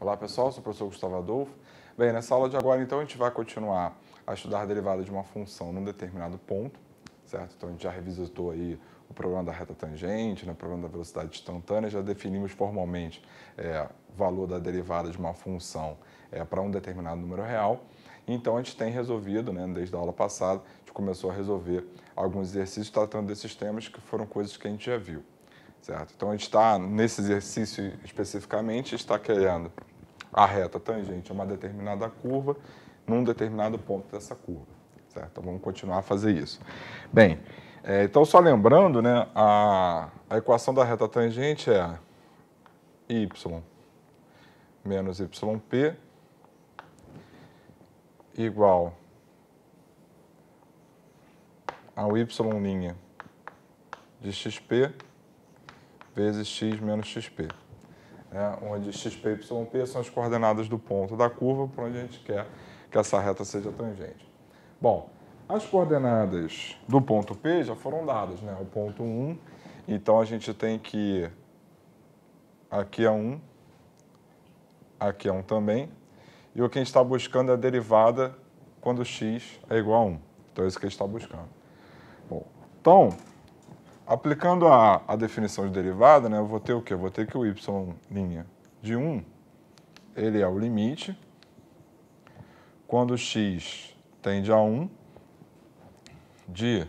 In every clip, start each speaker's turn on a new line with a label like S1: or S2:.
S1: Olá pessoal, sou o professor Gustavo Adolfo. Bem, nessa aula de agora então a gente vai continuar a estudar a derivada de uma função num determinado ponto, certo? Então a gente já revisitou aí o problema da reta tangente, né, o problema da velocidade instantânea, já definimos formalmente o valor da derivada de uma função para um determinado número real. Então a gente tem resolvido, né, desde a aula passada, a gente começou a resolver alguns exercícios tratando desses temas que foram coisas que a gente já viu, certo? Então a gente está, nesse exercício especificamente, está querendo a reta tangente a uma determinada curva num determinado ponto dessa curva, certo? Então vamos continuar a fazer isso. Bem, então só lembrando, né, a equação da reta tangente é y menos yp igual ao y' de xp vezes x menos xp. Onde xp e yp são as coordenadas do ponto da curva para onde a gente quer que essa reta seja tangente. Bom, as coordenadas do ponto P já foram dadas, né? O ponto 1, então a gente tem que aqui é 1, aqui é 1 também, e o que a gente está buscando é a derivada quando x é igual a 1. Então é isso que a gente está buscando. Bom, então, aplicando a definição de derivada, né, eu vou ter o quê? Eu vou ter que o y' de 1, ele é o limite, quando x tende a 1, de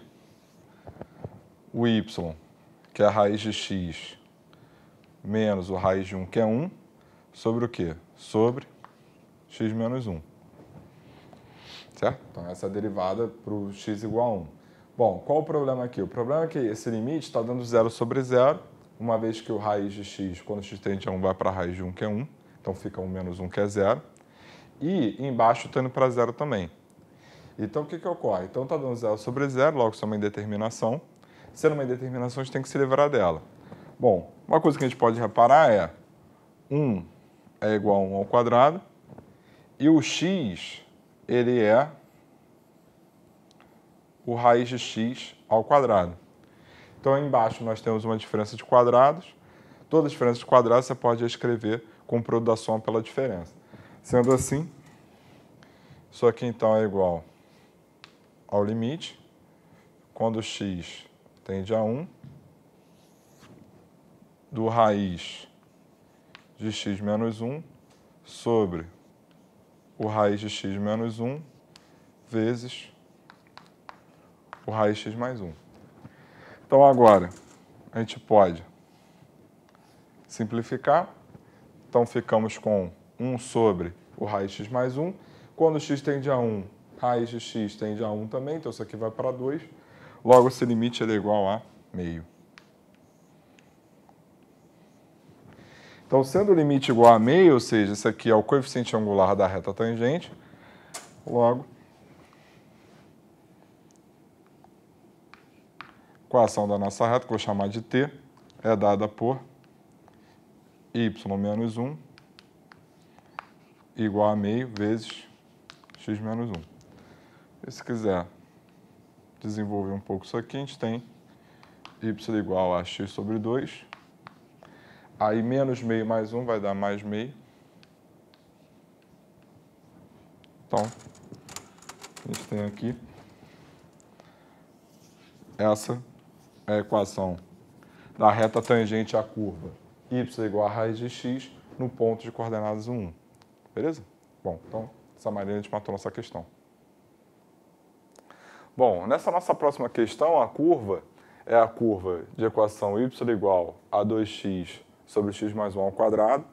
S1: o y, que é a raiz de x, menos o raiz de 1, que é 1, sobre o quê? Sobre x menos 1. Certo? Então, essa é a derivada para o x igual a 1. Bom, qual o problema aqui? O problema é que esse limite está dando 0 sobre 0, uma vez que o raiz de x, quando x tende a 1, vai para a raiz de 1, que é 1. Então, fica 1 menos 1, que é 0. E embaixo está indo para 0 também. Então, o que ocorre? Então, está dando 0 sobre 0, logo isso é uma indeterminação. Sendo uma indeterminação, a gente tem que se livrar dela. Bom, uma coisa que a gente pode reparar é 1 é igual a 1 ao quadrado e o x, ele é o raiz de x ao quadrado. Então, aí embaixo nós temos uma diferença de quadrados. Toda diferença de quadrados você pode escrever com o produto da soma pela diferença. Sendo assim, isso aqui então é igual ao limite, quando x tende a 1, do raiz de x menos 1 sobre o raiz de x menos 1 vezes o raiz de x mais 1. Então, agora, a gente pode simplificar. Então, ficamos com 1 sobre o raiz de x mais 1. Quando x tende a 1, raiz de x tende a 1 também, então isso aqui vai para 2. Logo, esse limite ele é igual a meio. Então, sendo o limite igual a meio, ou seja, esse aqui é o coeficiente angular da reta tangente, logo, a equação da nossa reta, que eu vou chamar de t, é dada por y menos 1 igual a meio vezes x menos 1. E se quiser desenvolver um pouco isso aqui, a gente tem y igual a x sobre 2. Aí menos meio mais 1 vai dar mais meio. Então, a gente tem aqui essa é a equação da reta tangente à curva y igual a raiz de x no ponto de coordenadas 1, 1. Beleza? Bom, então, dessa maneira a gente matou nossa questão. Bom, nessa nossa próxima questão, a curva é a curva de equação y igual a 2x sobre x mais 1 ao quadrado.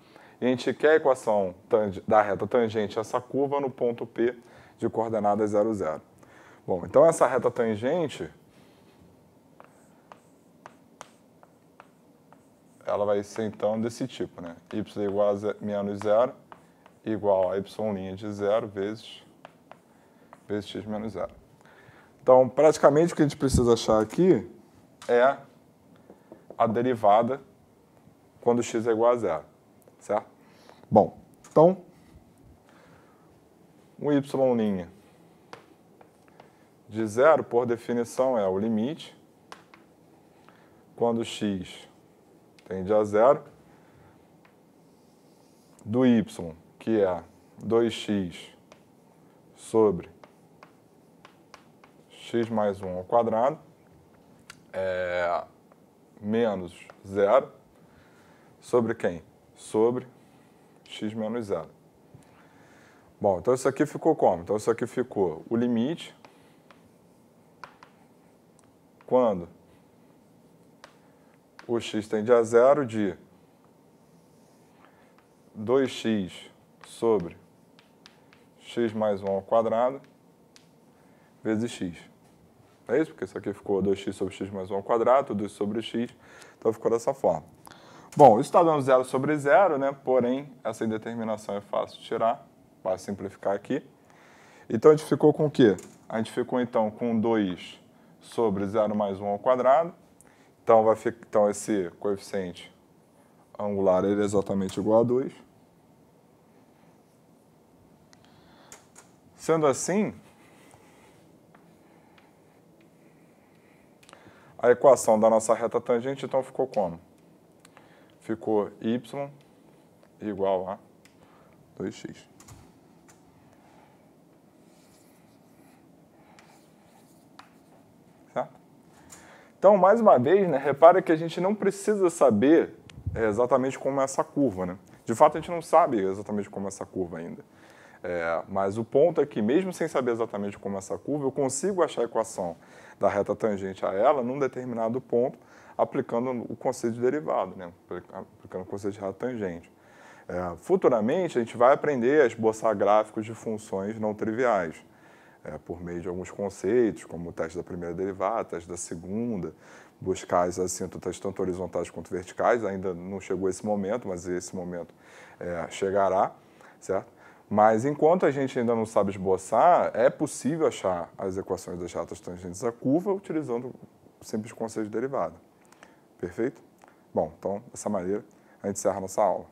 S1: E a gente quer a equação da reta tangente a essa curva no ponto P de coordenadas 0, 0. Bom, então essa reta tangente, ela vai ser então desse tipo, né? Y igual a menos 0 igual a y' de 0 vezes x menos 0. Então, praticamente o que a gente precisa achar aqui é a derivada quando x é igual a 0, certo? Bom, então, o y' de 0, por definição, é o limite quando x tende a 0 do y, que é 2x sobre x mais 1 ao quadrado, menos 0, sobre quem? Sobre x menos 0. Bom, então isso aqui ficou como? Então isso aqui ficou o limite quando o x tende a 0 de 2x sobre x mais 1 ao quadrado vezes x. É isso? Porque isso aqui ficou 2x sobre x mais 1 ao quadrado, tudo isso sobre x, então ficou dessa forma. Bom, isso está dando 0 sobre 0, né? Porém, essa indeterminação é fácil de tirar, vai simplificar aqui. Então, a gente ficou com o quê? A gente ficou, então, com 2 sobre 0 mais 1 ao quadrado. Então, esse coeficiente angular ele é exatamente igual a 2. Sendo assim, a equação da nossa reta tangente, então, ficou como? Ficou y igual a 2x. Certo? Então, mais uma vez, né, repara que a gente não precisa saber exatamente como é essa curva. Né? De fato, a gente não sabe exatamente como é essa curva ainda. Mas o ponto é que, mesmo sem saber exatamente como é essa curva, eu consigo achar a equação da reta tangente a ela num determinado ponto, aplicando o conceito de derivado, né? Aplicando o conceito de reta tangente. Futuramente, a gente vai aprender a esboçar gráficos de funções não triviais, por meio de alguns conceitos, como o teste da primeira derivada, o teste da segunda, buscar as assíntotas tanto horizontais quanto verticais. Ainda não chegou esse momento, mas esse momento chegará, certo? Mas enquanto a gente ainda não sabe esboçar, é possível achar as equações das retas tangentes à curva utilizando o simples conceito de derivada. Perfeito? Bom, então, dessa maneira, a gente encerra a nossa aula.